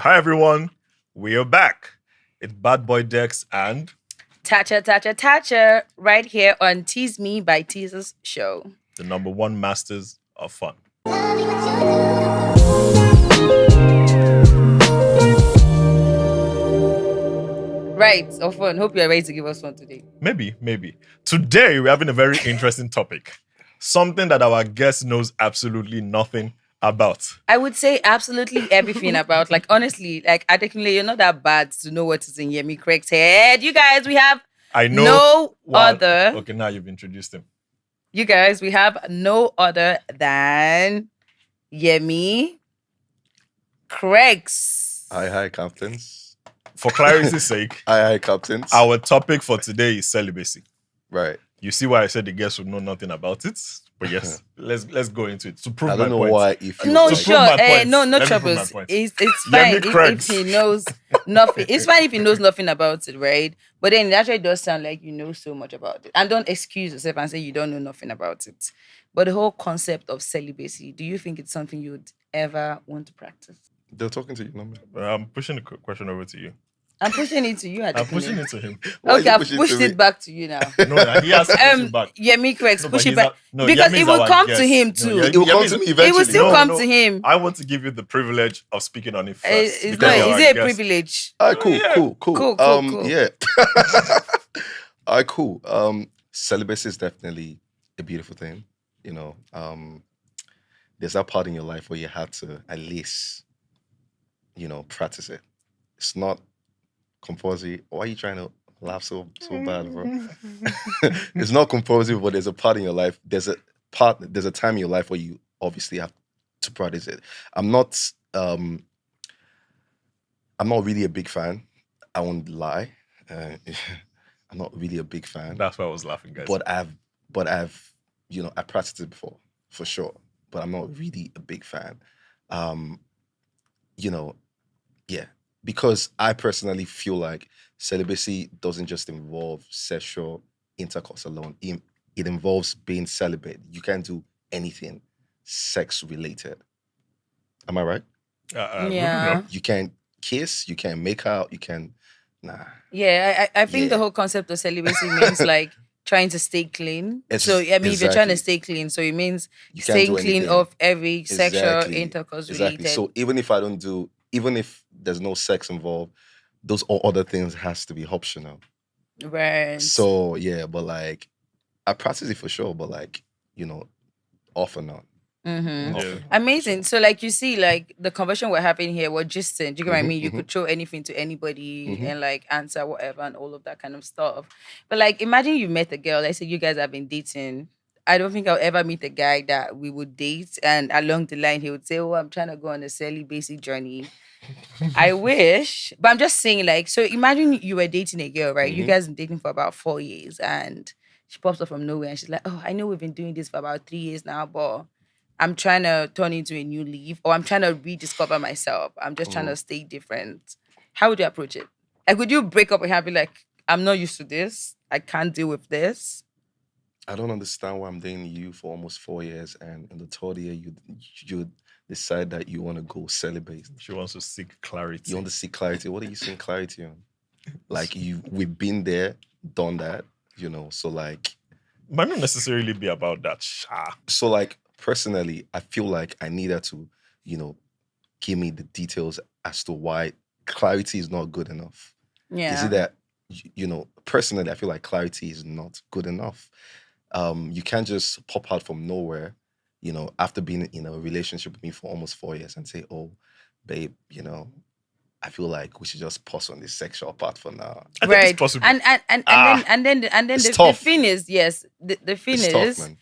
Hi everyone, we are back. It's Bad Boy Dex and Tacha, right here on Tease Me by Teezers show. the number one masters of fun. Right, of fun. Hope you're ready to give us one today. Maybe. Today we're having a very interesting topic. Something that our guest knows absolutely nothing about. I would say absolutely everything about, like, honestly, like, Adekunle, you're not that bad to know what is in Yemi Cregx head. You guys, we have I know. no other. Okay, now you've introduced him. You guys, we have no other than Yemi Cregx. Hi, captains. For clarity's sake, Hi, captains. our topic for today is celibacy. Right. You see why I said the guest would know nothing about it? But yes, let's go into it to prove I don't my know point. why. If you No, To like, prove my sure. point. No Let me prove troubles. my point. It's Yemi fine if Cregx. he knows nothing. It's fine if he knows nothing about it, right? But then it actually does sound like you know so much about it. And don't excuse yourself and say you don't know nothing about it. But the whole concept of celibacy, do you think it's something you would ever want to practice? they're talking to you, no man. I'm pushing the question over to you. I'm pushing it to you. I'm pushing it to him. Why Okay, you I've pushing pushed to it me? back to you now. No, he has to push it back. Yemi Cregx, No, but push it he's back. not- no, Because Yemi's it will our come guest. to him No, too. Yemi- It will come Yemi's- to me It eventually. will still No, come no. to him. I want to give you the privilege of speaking on it first. It's because not. you're Is our it a guest. privilege? All right, cool, Yeah. cool. Cool. Yeah. All right, cool. Celibacy is definitely a beautiful thing. You know, there's that part in your life where you have to at least, practice it. It's not compulsory. Why are you trying to laugh so bad, bro? It's not compulsory, but there's a part in your life. There's a time in your life where you obviously have to practice it. I'm not really a big fan. I won't lie. I'm not really a big fan. That's why I was laughing, guys. But I've I practiced it before, for sure. But I'm not really a big fan. Yeah. Because I personally feel like celibacy doesn't just involve sexual intercourse alone. It involves being celibate. You can't do anything sex related. Am I right? Yeah. You can't kiss, you can't make out, you can Yeah, I think the Yeah. whole concept of celibacy means like trying to stay clean. So I mean, if you're trying to Exactly. stay clean, so it means You can't staying do clean anything. of every sexual Exactly. intercourse Exactly. related. So even if there's no sex involved, those other things has to be optional. Right. So yeah, but like I practice it for sure, but like, off and on. Mm-hmm. Off Yeah. and on, for Amazing. sure. So, like you see, like the conversation we're having here, we're just do you get what I Mhm, mean? You mhm. could throw anything to anybody Mhm. and like answer whatever and all of that kind of stuff. But like, imagine you met a girl. Let's say you guys have been dating. I don't think I'll ever meet a guy that we would date, and along the line he would say, "Oh, I'm trying to go on a celibacy journey." I wish, but I'm just saying, like, so imagine you were dating a girl, right? You Mhm. guys been dating for about 4 years, and she pops up from nowhere, and she's like, "Oh, I know we've been doing this for about 3 years now, but I'm trying to turn into a new leaf, or I'm trying to rediscover myself. I'm just trying to stay different." How would you approach it? Like, would you break up with her and be like, "I'm not used to this. I can't deal with this." I don't understand why I'm dating you for almost 4 years, and in the third year you decide that you want to go celibate. She wants to seek clarity. You want to see clarity. What are you seeing clarity on? Like we've been there, done that, So like, Might not necessarily be about that. so like personally, I feel like I need her to, give me the details as to why clarity is not good enough. Yeah. Is it that personally, I feel like clarity is not good enough. You can't just pop out from nowhere, after being in a relationship with me for almost 4 years and say, "Oh, babe, I feel like we should just pause on this sexual part for now." I think it's possible. And then It's the tough. thing is, yes, the thing It's is, tough, man.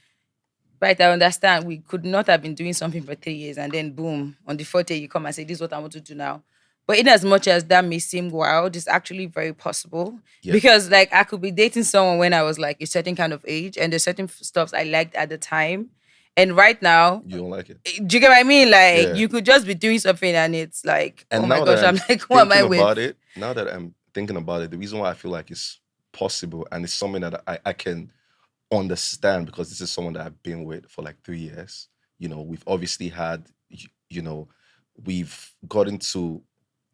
right, I understand we could not have been doing something for 3 years and then boom, on the fourth year you come and say, "This is what I want to do now." But in as much as that may seem wild, it's actually very possible. Yeah. Because like I could be dating someone when I was like a certain kind of age and there's certain stuffs I liked at the time. And right now, You don't like it. do you get what I mean? Like Yeah. you could just be doing something and it's like, And oh my now gosh, that I'm like, who am I thinking with? about it, now that I'm thinking about it, the reason why I feel like it's possible and it's something that I can understand because this is someone that I've been with for like 3 years. We've obviously had, we've gotten to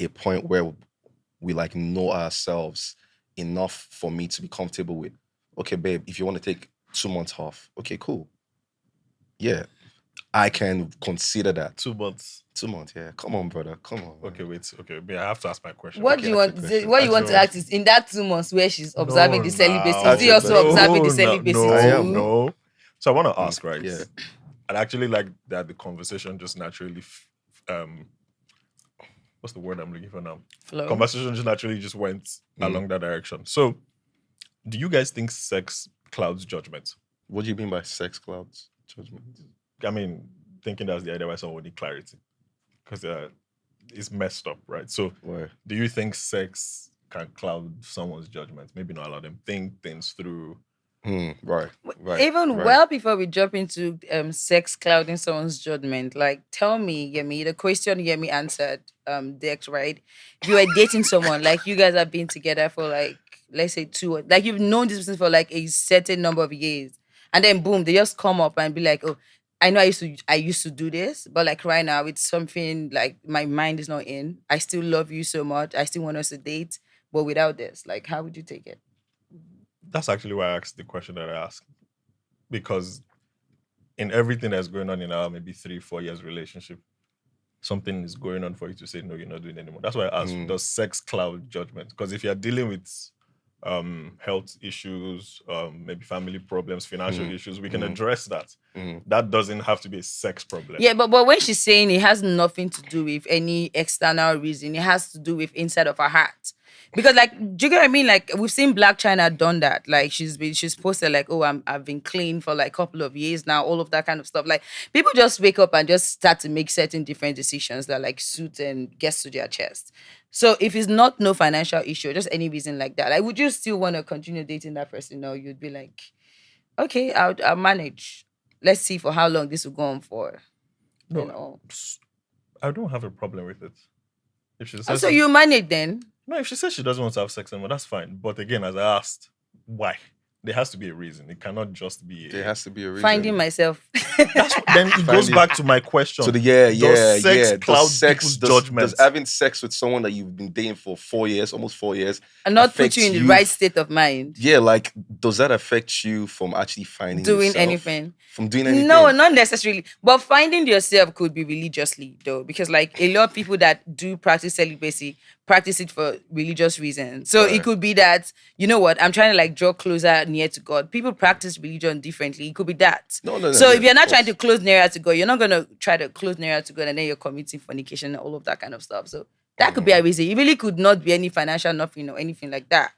a point where we like know ourselves enough for me to be comfortable with, okay, babe, if you want to take 2 months off, okay, cool. Yeah, I can consider that. 2 months. 2 months, yeah. Come on, brother. Come on. Okay, wait. Okay, I have to ask my question. What Okay, do you ask want? your question. What you want to Actually, ask is in that 2 months where she's observing the celibacy. Is Ask he your also question. observing the celibacy I am, too? No. So I want to ask, right? Yeah. I'd actually like that the conversation just naturally, what's the word I'm looking for now? Flow. Conversation just naturally just went along that direction. So, do you guys think sex clouds judgment? What do you mean by sex clouds judgment? I mean, thinking that's the idea why someone need clarity, because it's messed up, right? So, Where? do you think sex can cloud someone's judgment? Maybe not allow them think things through. Right. Even right. well before we jump into sex clouding someone's judgment, like tell me, Yemi, the question Yemi answered, Dex, right? If you were dating someone, like you guys have been together for like let's say like you've known this person for like a certain number of years, and then boom, they just come up and be like, oh, I know I used to do this, but like right now it's something like my mind is not in. I still love you so much. I still want us to date, but without this, like how would you take it? That's actually why I asked the question that I asked, because in everything that's going on in our maybe 3-4 years relationship, something is going on for you to say no, you're not doing it anymore. That's why I asked, does sex cloud judgment? Because if you're dealing with health issues, maybe family problems, financial issues, we can address that. That doesn't have to be a sex problem. Yeah, but when she's saying it has nothing to do with any external reason, it has to do with inside of her heart. Because like, do you get what I mean? Like we've seen Black China done that. Like she's posted like, oh, I've been clean for like a couple of years now, all of that kind of stuff. Like people just wake up and just start to make certain different decisions that like suit and gets to their chest. So if it's not no financial issue, just any reason like that, like would you still want to continue dating that person? Or you'd be like, okay, I'll manage. Let's see for how long this will go on for. No, And all. I don't have a problem with it. If she And says so you manage then. no, if she says she doesn't want to have sex anymore, that's fine. But again, as I asked, why? There has to be a reason. It cannot just be. There has to be a reason. Finding myself. Then it goes back to my question. So does sex Does cloud sex people's does, judgment? does having sex with someone that you've been dating for 4 years, almost 4 years, And not put affect you in the right state of mind. Yeah, like does that affect you from actually finding Doing yourself? anything. From doing anything? No, not necessarily. But finding yourself could be religiously, though, because like a lot of people that do practice celibacy practice it for religious reasons. So it could be that, you know what, I'm trying to like draw closer near to God. People practice religion differently. It could be that. No, So yeah, if you're not of trying to course. close nearer to God, you're not gonna try to close nearer to God and then you're committing fornication and all of that kind of stuff. So that could be a reason. It really could not be any financial nothing or anything like that.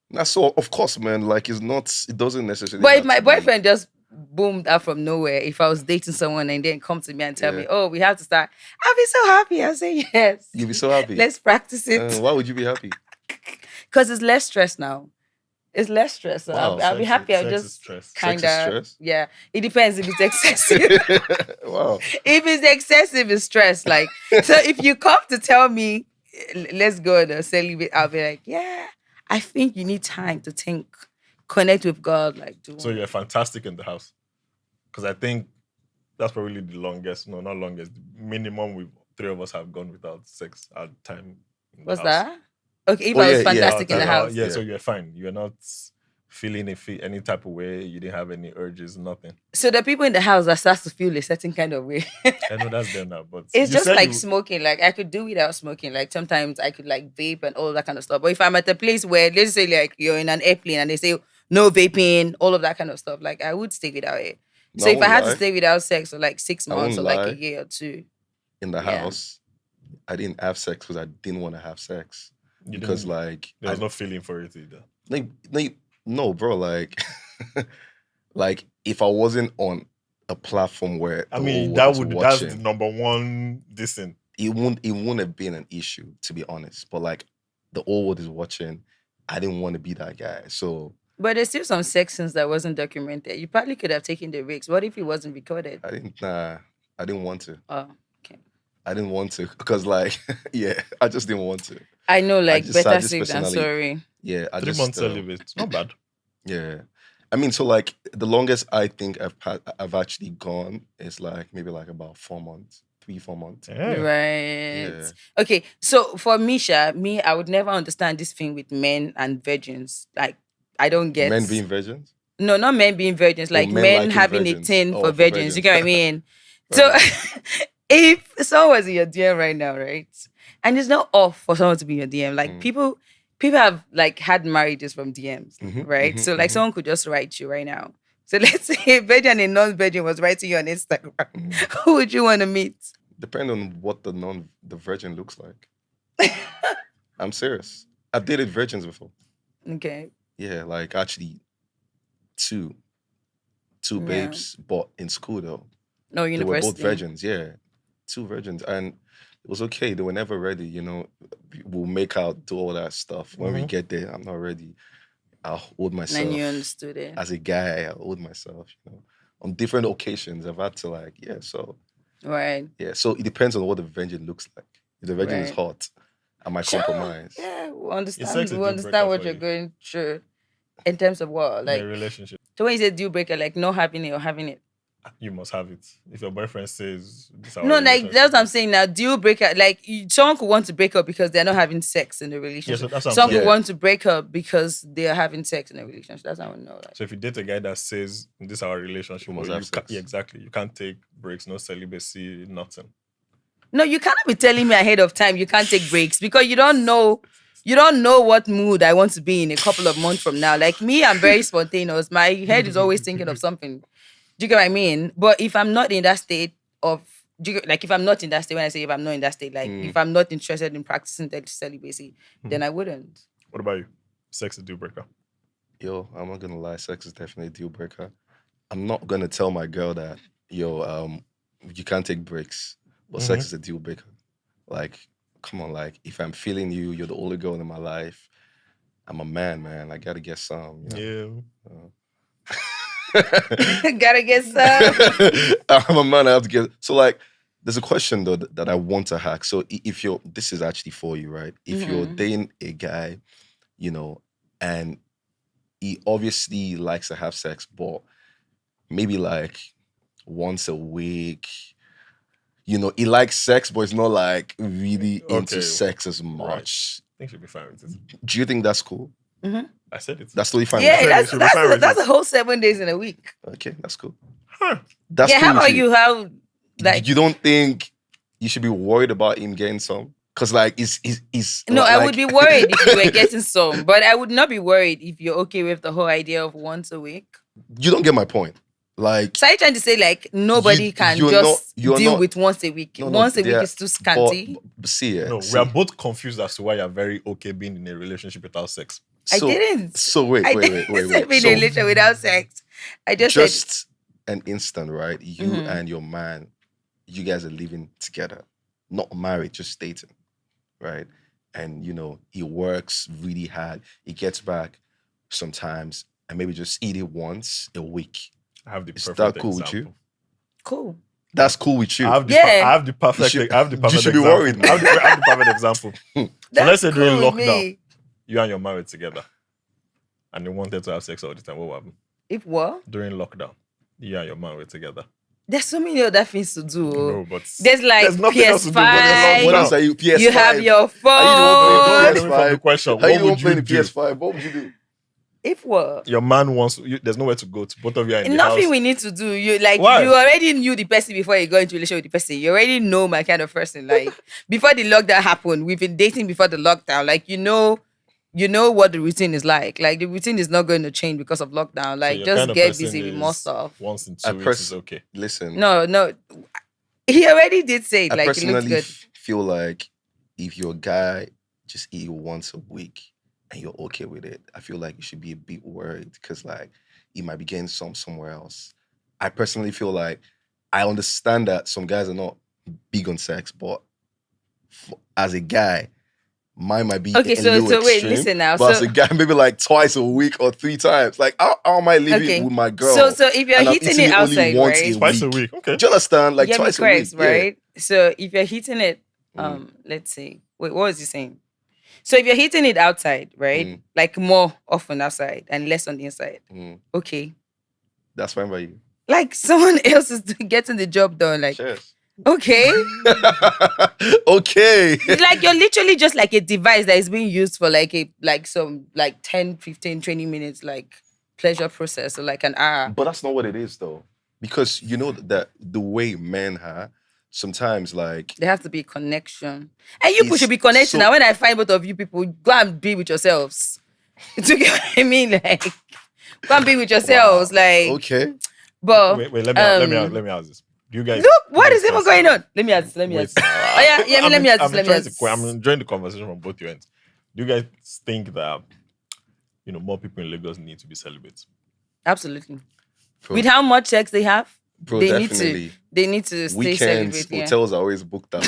Nah, so of course, man, like it doesn't necessarily. But if have my to be- boyfriend just boomed out from nowhere, if I was dating someone and then come to me and tell me, oh, we have to start, I'll be so happy. I'll say yes. You'll be so happy. Let's practice it. Why would you be happy? Because it's less stress now. It's less stress. So Wow, I'll be happy. I'll sex is just stress. kind Sex is of, stress? yeah. It depends if it's excessive. Wow. If it's excessive, it's stress. Like, so if you come to tell me, let's go on a celibate, I'll be like, yeah, I think you need time to think, connect with God. Like, do So you're fantastic in the house. Because I think that's probably the longest, no, not longest, the minimum we 3 of us have gone without sex at time. in the What's house. that? Okay, if Oh, I was yeah, yeah. fantastic in the house. Yeah, Yeah. so you're fine. You're not feeling any type of way. You didn't have any urges, nothing. So the people in the house that starts to feel a certain kind of way. I know that's them now, but It's you just said like you- smoking. Like I could do without smoking. Like sometimes I could like vape and all that kind of stuff. But if I'm at a place where let's say like you're in an airplane and they say no vaping, all of that kind of stuff, like I would stay without it. No, So I if I had won't to lie. stay without sex for like 6 I months or won't like lie. a year or two. In the Yeah. house, I didn't have sex because I didn't want to have sex. you Because didn't- like there was no feeling for it either. no, bro, like like if I wasn't on a platform where I the mean, whole world was that's the watching, number one thing. it wouldn't have been an issue, to be honest. But like the whole world is watching, I didn't want to be that guy. So But there's still some sex scenes that wasn't documented. You probably could have taken the risks. What if it wasn't recorded? I didn't want to. Oh, okay. I didn't want to because like yeah, I just didn't want to. I know, like just- better I just safe than personally- sorry. Yeah, I 3 just months celibate. It's not bad. Yeah. I mean, so like the longest I think I've actually gone is like maybe like about 4 months. 3-4 months. Yeah. Right. Yeah. Okay. So for Misha, I would never understand this thing with men and virgins. Like, I don't get. Men being virgins? No, not men being virgins. Or Like men men liking having a virgins? tin Oh, for for virgins. You virgins. get what I mean? So Right. if someone was in your DM right now, right, and it's not off for someone to be in your DM, like Mm. people have like had marriages from DMs, Mhm, right? mhm, So like mhm. someone could just write you right now. So let's say a virgin and a non-virgin was writing you on Instagram. Mm. Who would you want to meet? Depend on what the virgin looks like. I'm serious. I've dated virgins before. Okay. Yeah, like actually two Yeah. babes, but in school though. No, They were both university. virgins, yeah. 2 virgins. And it was okay. They were never ready, We'll make out, do all that stuff. When we Mhm. get there, I'm not ready. I'll hold myself. And you understood it. As a guy, I'll hold myself, On different occasions, I've had to Right. yeah. So it depends on what the virgin looks like. If the virgin is Right. hot, I might Sure. compromise. Yeah, we Is understand. sex a We deal understand breaker what for you're you? going through in terms of what, In like. a relationship, So when you say deal breaker, like not having it or having it. you must have it. If your boyfriend says this is our No, like relationship that's what I'm is- saying now. Deal breaker, like someone could want to break up because they're not having sex in the Yeah, relationship. so that's what I'm Some saying. could Yeah. want to break up because they're having sex in a relationship. That's how I know. Like, So if you date a guy that says this is our relationship, You must well, have sex. yeah, exactly. You can't take breaks, no celibacy, nothing. no, you cannot be telling me ahead of time you can't take breaks because you don't know. You don't know what mood I want to be in a couple of months from now. Like me, I'm very spontaneous. My head is always thinking of something. Do you get what I mean? But if I'm not in that state of, if I'm not in that state, when I say if I'm not in that state, like if I'm not interested in practicing celibacy, then I wouldn't. What about you? Sex is a deal breaker. Yo, I'm not gonna lie, sex is definitely a deal breaker. I'm not gonna tell my girl that, you can't take breaks, but sex is a deal breaker. Like, come on, like if I'm feeling you, you're the only girl in my life. I'm a man. I gotta get some. Yeah. Gotta get some. I'm a man. I have to get. So like, there's a question though that I want to hack. So if this is actually for you, right? If you're dating a guy, and he obviously likes to have sex, but maybe like once a week. He likes sex, but he's not like really into Okay. sex as much. I think she'll be fine with it. Do you think that's cool? I said it. That's totally fine. Yeah, with That's- that's a whole 7 days in a week. Okay, that's cool. Huh. That's Yeah, cool how with about you? How like you don't think you should be worried about him getting some? Because like he's no, like, I would be worried if you were getting some, but I would not be worried if you're okay with the whole idea of once a week. You don't get my point. Like, So are you trying to say like nobody can you're just not- you're deal not- with once a week? No, Once a week there- is too scanty. but see, No, see. we are both confused as to why you're very okay being in a relationship without sex. I didn't. So wait. I didn't say wait. be in So a relationship without sex. I just said just an instant, right? You and your man, you guys are living together, not married, just dating, right? And he works really hard. He gets back sometimes, and maybe just eat it once a week. I have the Is perfect that cool example. with you? cool. That's cool with you. I have the, Yeah. I have the perfect. You should- I have the you perfect should be example. worried, I have the perfect example. So That's let's say during cool with lockdown, me. you and your married together, and you wanted to have sex all the time. What would happen? If what? During lockdown, you and your man were together. There's so many other things to do. No, but There's like there's nothing else to do. PS5. What else are you? PS5. You have your Are you the one playing phone. Don't run away from the question. How you What the one would you playing the do? PS5? What would you do? If what? Your man wants. There's nowhere to go to. Both of you are in the Nothing house. we need to do. You like Why? you already knew the person before you got into a relationship with the person. You already know my kind of person. Like before the lockdown happened, we've been dating before the lockdown. Like you know what the routine is like. Like the routine is not going to change because of lockdown. So Like your just kind of get person busy with more is stuff. Once in I 2 weeks is okay. Listen. No. He already did say it. I Like it looks personally good. feel like if your guy just eat once a week and you're okay with it, I feel like you should be a bit worried because like he might be getting somewhere else. I personally feel like I understand that some guys are not big on sex, but as a guy, mine might be Okay, a so little wait, extreme, listen now. But as So a guy, maybe like twice a week or 3 times. Like how am I living okay. with my girl? So if you're and I'm hitting eating it only outside, once right? Twice a week. Okay. Do you understand? Like Yemi twice a Cregx, week, yeah. right? So if you're hitting it, let's see. Wait, what was he saying? So if you're hitting it outside, right? Like more often outside and less on the inside. Okay. That's fine by you. Like someone else is getting the job done. Like Cheers. Okay. Okay. Like you're literally just like a device that is being used for some 10, 15, 20 minutes like pleasure process or like an hour. But that's not what it is, though. Because you know that the way men are, sometimes like There has to be a connection. And you people It's should be connected. so- Now when I find both of you people, go and be with yourselves. Do you get what I mean? Like go and be with yourselves. Like okay. but Wait, let me ask this. Do you guys look, do what you is guys even person- going on? Let me ask. Let me Wait, ask. Oh yeah, let me ask this. Let me ask this. I'm enjoying the conversation from both your ends. Do you guys think that more people in Lagos need to be celibate? Absolutely. Bro, With how much sex they have, bro, they definitely. need to stay Weekends, celibate. Yeah. hotels are always booked out.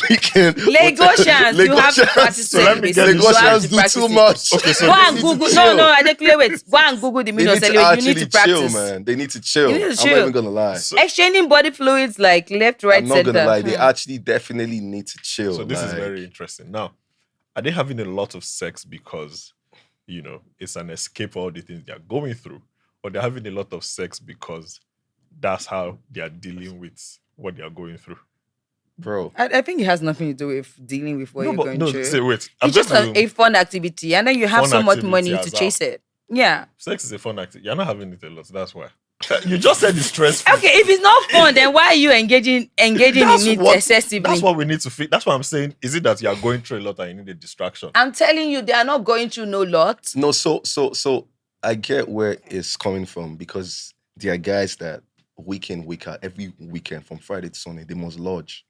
Weekend, Lagosians, you have to practice So let me celibacy. get You this have Lagosians to do practice too it. much. Okay, so Go they and need to Google. chill. No, Adekunle, wait. Go and Google the They meaning of need to celibate. You need actually to practice. chill, man. They need to chill. You need to I'm not chill. even gonna lie. Exchanging body fluids like left, right, I'm not center. gonna lie. They actually definitely need to chill. So this is like- very interesting. Now, are they having a lot of sex because it's an escape for all the things they are going through, or they're having a lot of sex because that's how they are dealing with what they are going through? bro. I think it has nothing to do with dealing with what you're going through. Say wait. I'm It's just going to a fun activity, and then you have Fun so much activity money as to well. chase it. Yeah. sex is a fun activity. You're not having it a lot. That's why. You just said it's stressful. Okay, if it's not fun, then why are you engaging in it excessively? That's what we need to fix. That's what I'm saying. Is it that you are going through a lot and you need a distraction? I'm telling you, they are not going through no lot. No, so I get where it's coming from because there are guys that week in, week out, every weekend from Friday to Sunday, they must lodge.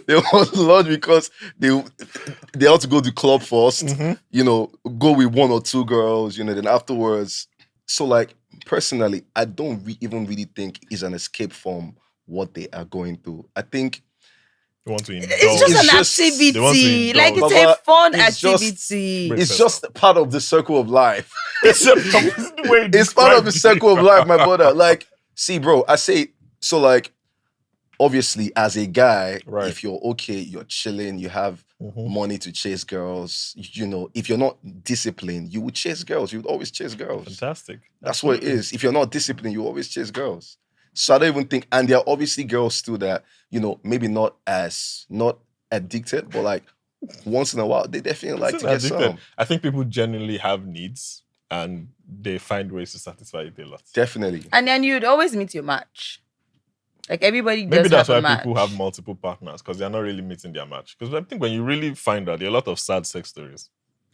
They must lodge because they have to go to club first, go with one or two girls, then afterwards. So like personally, I don't even really think it's an escape from what they are going through. I think You want to indulge. It's just It's an just- activity. they want to Like it's indulge. a fun It's just- activity. Wait. it's just part of the circle of life. It's the way you It's part of described the it. circle of life, my brother. Like, see, bro, I say so. Like, obviously, as a guy, Right. if you're okay, you're chilling, you have Mhm. money to chase girls. If you're not disciplined, you would chase girls. You would always chase girls. Fantastic. That's what it is. If you're not disciplined, you always chase girls. So I don't even think, and there are obviously girls too that maybe not addicted, but like once in a while, they definitely like to Listen, get addicted. some. I think people genuinely have needs and they find ways to satisfy it a lot. Definitely. And then you'd always meet your match. Like everybody does Maybe that's have why a match. people have multiple partners because they're not really meeting their match. Because I think when you really find out, there are a lot of sad sex stories.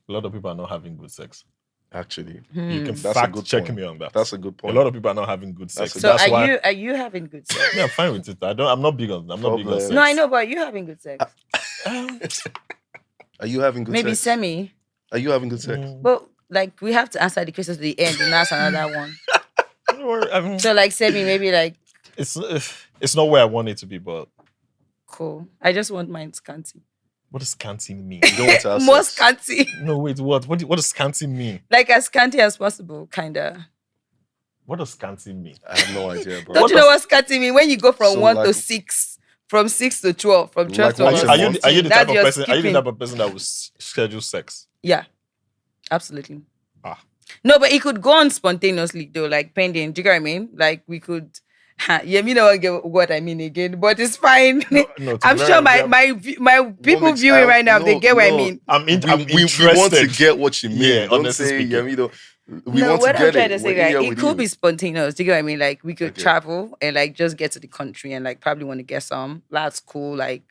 A lot of people are not having good sex. Actually, You can That's a fact good check point. me on that. that's a good A point. lot of people are not having good sex. That's a- So That's why are you having good sex? I'm fine with it. I'm not big on Problem. sex. No, I know, but you having good sex. Are you having good Maybe sex? semi. Are you having good sex? But like we have to answer the questions to the end, and that's another one. Don't worry, I mean, So like semi, maybe like it's not where I want it to be, but cool. I just want mine scanty. what does scanty mean? You don't want to have More sex? scanty. No, wait, what? What does scanty mean? Like as scanty as possible, kinda. What does scanty mean? I have no idea, bro. Don't you know what scanty mean? When you go from So, 1 to like- 6, from 6 to 12, from 12 to Like Are once you, a are you, month? are you the That's type of your person? Are you the skipping. type of person that will schedule sex? Yeah, absolutely. Ah. No, but it could go on spontaneously though, like pending. Do you get what I mean? Like we could. Yemi don't get what I mean again, but it's fine. No, to I'm be sure very- my people makes- viewing right now, they no, get what I no. mean. I'm We interested. want to get what you mean. Yeah, Don't honestly say, speaking. Yemi, we No, want to what I'm get trying it. to say, We're right? here It with could you. be spontaneous. Do you get what I mean? Like we could Okay. travel and like just get to the country and like probably want to get some. That's cool. Like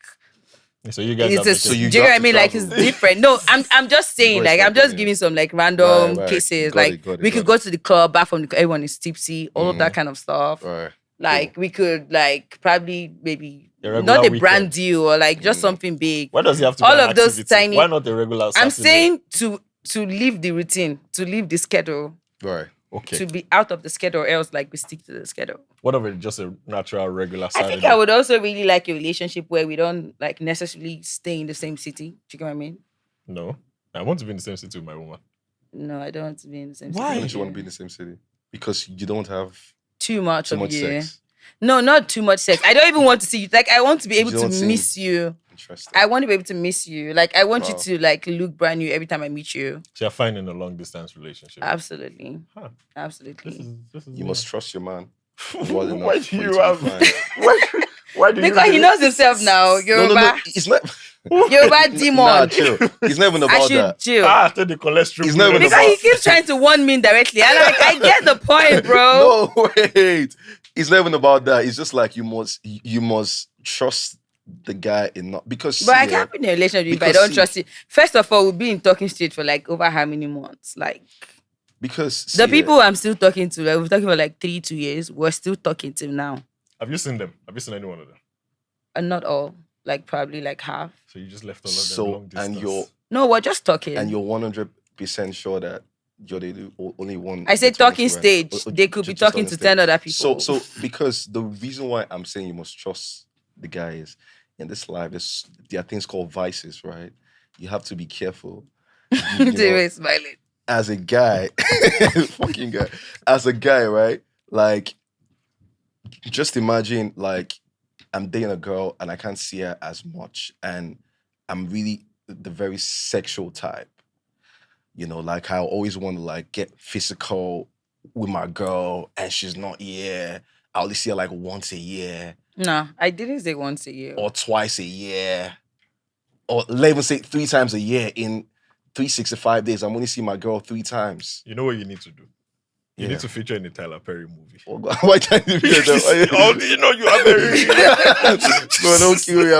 So you guys it's have a, vacation. So you do you get got what I to mean? Like travel. it's different. No, I'm just saying, Voice like I'm just spontaneous. giving some like random Right. cases. Got it, Like got it, we got could it. go to the club, back from everyone is tipsy, all of that Mhm. kind of stuff. All right. Like we could like probably maybe A regular not a brand weekend. deal or like Mm. just something big. Why does he have to? All be an of those activity? tiny- Why not a regular? I'm Saturday? saying to leave the routine, to leave the schedule, Right. Okay. to be out of the schedule, or else like we stick to the schedule. What if it's just a natural regular I Saturday? think I would also really like a relationship where we don't like necessarily stay in the same city. Do you get what I mean? No, I want to be in the same city with my woman. No, I don't want to be in the same Why? Why city. don't you want to be in the same city? Because you don't have Too much too of much you. sex. No, not too much sex. I don't even want to see you. Like I want to be able You to don't seem- miss you. Interesting. I want to be able to miss you. Like I want Wow. you to like look brand new every time I meet you. So you're fine in a long distance relationship. Absolutely. Huh. Absolutely. This is You must trust your man. It was enough Why for do you you to be have? fine. Why do you? Because he knows himself now. No, Yoruba, it's not. Yoruba demon. Nah, chill. It's not even I about should that. chill. I did the cholesterol. It's not even Because about- he keeps trying to warn me indirectly. I get the point, bro. No, wait. It's not even about that. It's just like you must trust the guy enough because. But I yeah, can't be in a relationship if I because don't see- trust you. First of all, we've been talking straight for like over how many months? Like because the people I'm still talking to, like we're talking about like 2 years. We're still talking till now. Have you seen them? Have you seen any one of them? And not all. Like probably like half. So you just left all of them So, long and distance. No, we're just talking. you're 100% sure that you're the only one. I say that's talking honest, right? stage. Or They could be just talking talking to stage. 10 other people. So because the reason why I'm saying you must trust the guy is in this life, there are things called vices, right? You have to be careful. You They know, were smiling. as a guy, fucking guy, as a guy, right? Like, just imagine, like, I'm dating a girl and I can't see her as much, and I'm really the very sexual type. You know, like I always want to like get physical with my girl, and she's not here. I only see her like once a year No, I didn't say once a year. or twice a year, or let even say 3 times a year in 365 days. I'm only seeing my girl 3 times. You know what you need to do? You Yeah. need to feature in the Tyler Perry movie. Why can't you be Oh, you know you are very. Bro, don't kill me.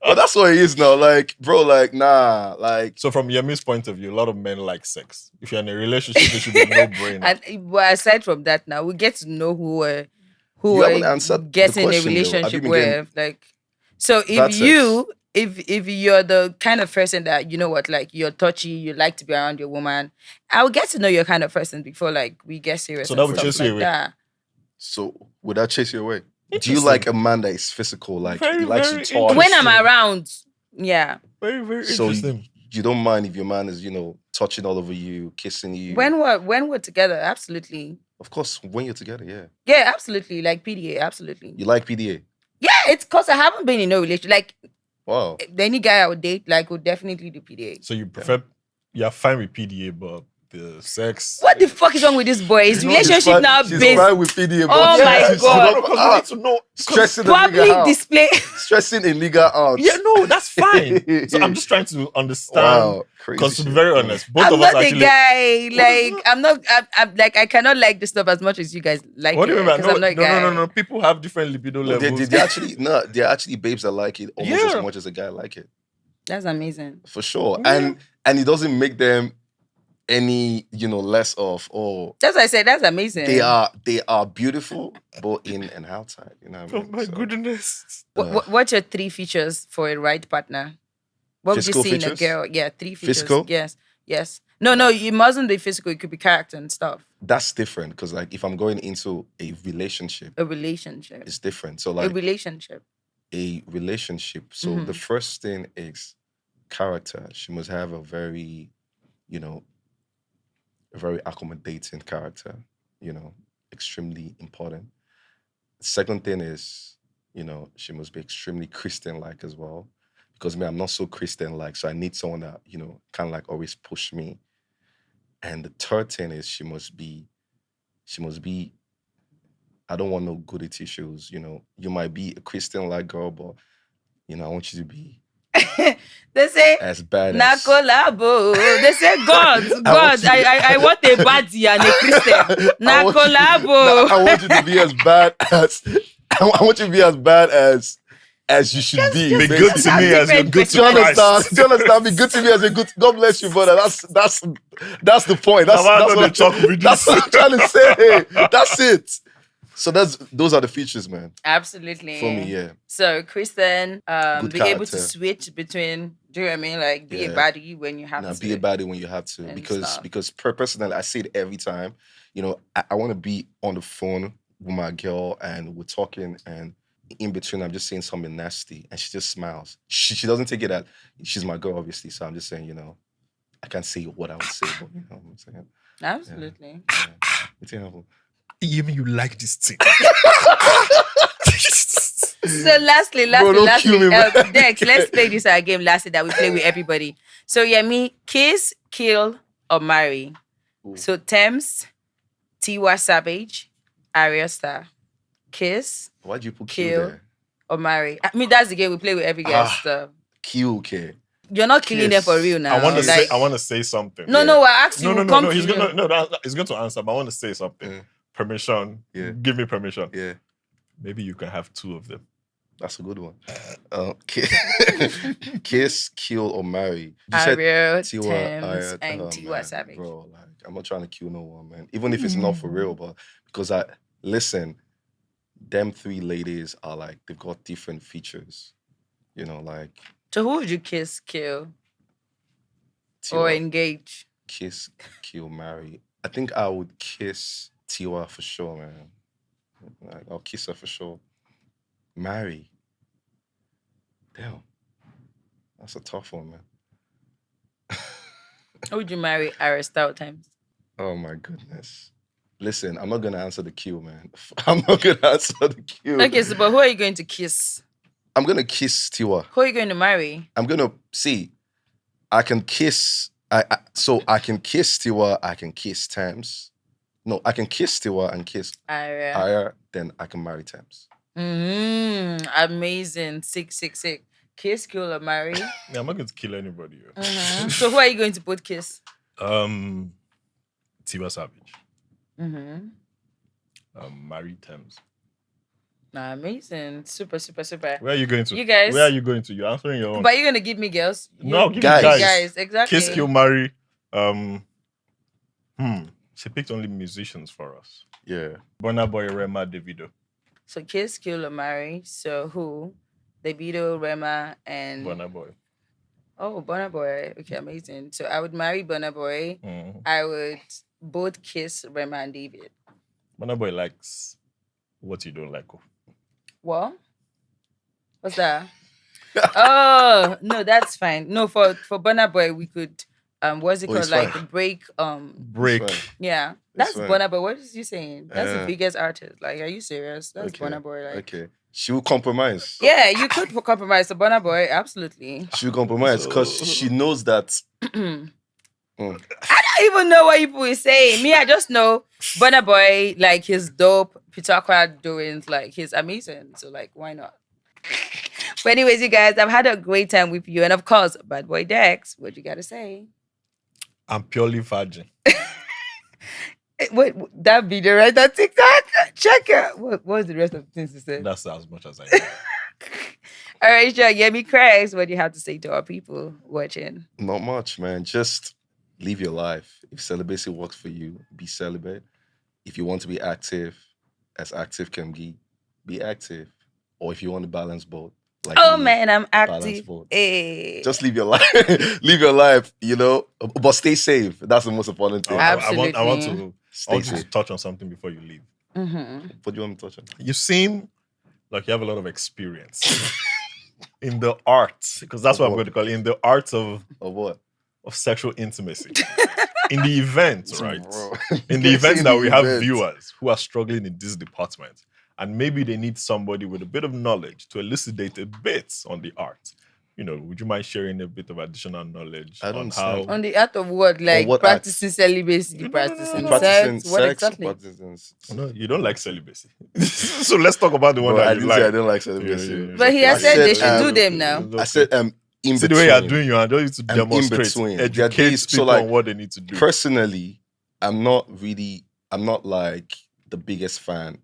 But that's what it is now. Like, bro, like, nah. Like, So from Yemi's point of view, a lot of men like sex. If you're in a relationship, it should be no brainer. But aside from that, now we get to know who You we're haven't answered the getting a question, though. Have you relationship been getting with. Like, so bad sex? if you're the kind of person that you know what, like you're touchy, you like to be around your woman, I will get to know your kind of person before like we get serious. So and that would stuff chase you like away? that. So, would that chase you away? Do you Interesting. like a man that is physical? Like, Very, he likes very to touch? When I'm Interesting. around, yeah. Very, very So interesting. you don't mind if your man is, touching all over you, kissing you? When we're together, absolutely. Of course, when you're together, yeah. Yeah, absolutely. Like PDA, absolutely. You like PDA? Yeah, it's because I haven't been in no relationship. Like Wow. any guy I would date, like would definitely do PDA. So you prefer, you're fine with PDA, but the sex. What the fuck is wrong with this boy? His You know, relationship now she's based fine with PDA, but Oh my she's God. Because we not- need to know. stressing the probably nigga out. display. Stressing a nigga out. Yeah, no, that's fine. So I'm just trying to understand. Wow, crazy. Because to be shit. very honest, both I'm of us not a actually. guy. Like I'm not. I'm like I cannot like this stuff as much as you guys like What do it. you mean? Because I'm not a guy. No. People have different libido No, levels. they actually there are actually babes that like it almost Yeah. as much as a guy like it. That's amazing. For sure. Yeah. And it doesn't make them any, less of That's what I said. That's amazing. they are beautiful, but in and outside. You know what I Oh mean? my So, goodness. What's your 3 features for a right partner? What would you Physical see in a features? girl? Yeah, 3 features. Physical? Yes. No, you mustn't be physical. It could be character and stuff. that's different because like if I'm going into a relationship, A relationship. it's different. So A like relationship. a relationship. So Mhm. the first thing is character. She must have a very, a very accommodating character, extremely important. Second thing is, she must be extremely Christian-like as well. Because I'm not so Christian-like, so I need someone that, kind of like always push me. And the third thing is she must be, I don't want no goody tissues, You might be a Christian-like girl, but, I want you to be They say as bad na as... collabo. They say God. I want a baddie and a Christian. Na I want you- collabo. I want you to be as bad as... I want you to be as bad as you should be. Be basically. good to me as you're different good Do you to understand? Christ. Do you understand? Be good to me as a good. God bless you, brother. That's the point. That's Now I know what they I'm talk with that's this. what I'm trying to say. That's it. So those are the features, man. Absolutely. For me, yeah. So Christian, Good be able to character. switch between. Do you know what I mean? Like be a Yeah. baddie when you have Now to. be a baddie when you have to, and because stuff. personally, I say it every time. I want to be on the phone with my girl and we're talking, and in between I'm just saying something nasty, and she just smiles. She doesn't take it that she's my girl, obviously. So I'm just saying, I can't say what I would say, but you know what I'm saying. Absolutely. Yeah. It's enough. Yemi, you like this thing. So lastly, don't kill me, man. Dex, let's play this our game lastly that we play with everybody. So Yemi, kiss, kill, or marry. Ooh. So Thames, Tiwa Savage, Aria Star. Kiss, Why'd you put Q kill, there? or marry. I mean, that's the game we play with every guest. Q, okay. You're not killing them for Kiss. real now. I want to Like- say. I want to say something. No, Yeah. no. I asked you. No. Come He's to gonna you. no. He's going to answer. But I want to say something. Yeah. Permission. Yeah. Give me permission. Yeah, Maybe you can have 2 of them. that's a good one. Kiss, kill, or marry. You said Aria, Tiwa, Thames, and oh, Tiwa man, Savage. bro. Like, I'm not trying to kill no one, man. Even if it's not for real, but because listen, them 3 ladies are like they've got different features. You know, like So who would you kiss, kill, or Tiwa, engage? kiss, kill, marry. I think I would kiss Tiwa for sure, man. Like, I'll kiss her for sure. Marry. Damn. That's a tough one, man. Or would you marry Aria Star Times? Oh my goodness. Listen, I'm not gonna answer the Q, man. I'm not gonna answer the Q. Okay, so but who are you going to kiss? I'm gonna kiss Tiwa. Who are you going to marry? I'm gonna see. I can kiss. So I can kiss Tiwa. I can kiss Thames. No, I can kiss Tiwa and kiss Aria. Aya. Then I can marry Thames. Amazing. Sick. Kiss, kill, or marry? Yeah, I'm not going to kill anybody. So who are you going to both kiss? Tiwa Savage. Mm-hmm. Marry Thames. Amazing. Super. Where are you going to? You guys. Where are you going to? You're answering your own. But you're gonna give me girls. No, give Guys. me guys. Guys, exactly. Kiss, kill, marry. She picked only musicians for us. Yeah. Burna Boy, Rema, Davido. So kiss, kill, or marry. So who? Davido, Rema, and Burna Boy. Oh, Burna Boy. Okay, amazing. So I would marry Burna Boy. Mm. I would both kiss Rema and David. Burna Boy likes what you don't like. What? What's that? Oh no, that's fine. No, for Burna Boy we could what's it Oh, called? it's Like fine. break Break. It's fine. yeah. That's fine. Burna Boy. What is you saying? That's the Uh, biggest artist. Like, are you serious? That's Okay. Burna Boy. Like Okay. She will compromise. yeah, you could compromise the Burna Boy, absolutely. She will compromise because she knows that. I don't even know what people is saying. Me, I just know Burna Boy, like his dope, Peter Aqua doings, like he's amazing. So like, why not? But anyways, you guys, I've had a great time with you, and of course, Bad Boy Dex. What you gotta say? I'm purely virgin. Wait, that video right? That TikTok. Check it. What was the rest of the things you said? That's as much as I know. All right, sure. Yemi Cregx, what do you have to say to our people watching? Not much, man. Just live your life. If celibacy works for you, be celibate. If you want to be active, as active can be active. Or if you want to balance both. Like Oh me, man, I'm balance active. both. Hey. Just live your life. Live your life, you know. But stay safe. That's the most important thing. I want Absolutely. to Stay you safe. to touch on something before you leave. What do you want me to touch on? You seem like you have a lot of experience in the arts, because that's what I'm going to call it, in the art of Or what? sexual intimacy. In the event, right? Bro. In the event that we have event. viewers who are struggling in this department, and maybe they need somebody with a bit of knowledge to elucidate a bit on the art. You know, would you mind sharing a bit of additional knowledge I don't on how? understand. On the art of what? Like what practicing celibacy, No, no, no, practicing no, no. Practicing sex? What sex, exactly? practicing. No, you don't like celibacy. So let's talk about the one Bro, I that you didn't say I like. didn't like celibacy. Yeah. But he has I said they said, should do them now. I said in See between. the way you're doing, you need to I'm in demonstrate, between. There are educate days- people so, like, on what they need to do. Personally, I'm not like the biggest fan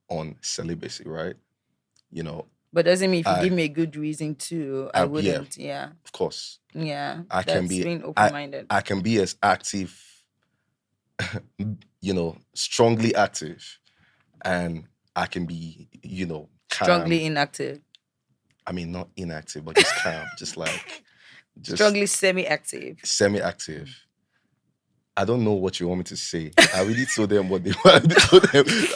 on celibacy, right? You know, But doesn't mean if you I- give me a good reason too, I yeah. wouldn't. Yeah. of course, Yeah. I can That's be- being open-minded. I can be as active, you know, strongly active, and I can be, you know, calm. Strongly inactive. I mean, not inactive, but just calm, just Strongly semi-active. semi-active. I don't know what you want me to say. I really told them what they want.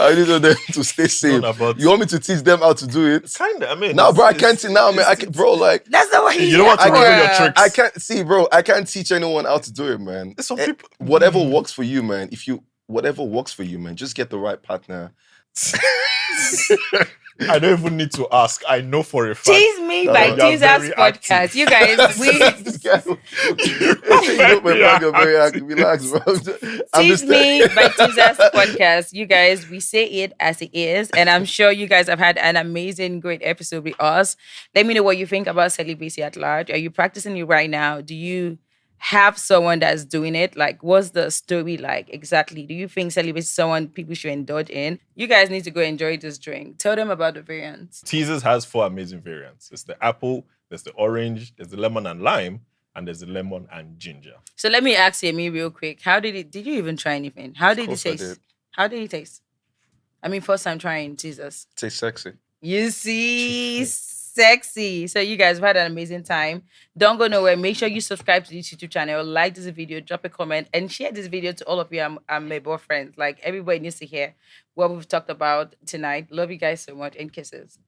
I really told them to stay safe. Not about- You want me to teach them how to do it? Kinda, I mean. Now, bro, I it's- can't see now, man. it's- Bro, like, That's not what he You don't want to reveal your tricks. I can't see, bro. I can't teach anyone how to do it, man. Some people, Whatever works for you, man. Whatever works for you, man. Just get the right partner. I don't even need to ask. I know for a fact. Tease Me by you're Teezers very podcast. active. You guys, we You my brother, you're very active. Relax, bro. I'm Tease just Me by Teezers podcast. You guys, we say it as it is, and I'm sure you guys have had an amazing, great episode with us. Let me know what you think about celibacy at large. Are you practicing it right now? Do you have someone that's doing it? Like, what's the story like exactly? Do you think celibacy is someone people should indulge in? You guys need to go enjoy this drink. Tell them about the variants. Teasers has 4 amazing variants. It's the apple, there's the orange, there's the lemon and lime, and there's the lemon and ginger. So let me ask Yemi real quick. How did it? Did you even try anything? How did it course I taste? did. How did it taste? I mean, first time trying Jesus. Tastes sexy. You see, sexy. So you guys have had an amazing time. Don't go nowhere. Make sure you subscribe to this YouTube channel, like this video, drop a comment, and share this video to all of your my boyfriends. Like everybody needs to hear what we've talked about tonight. Love you guys so much and kisses.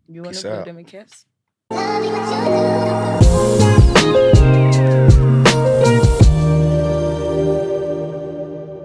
You want Peace to blow out. them a kiss? Love you, what you do.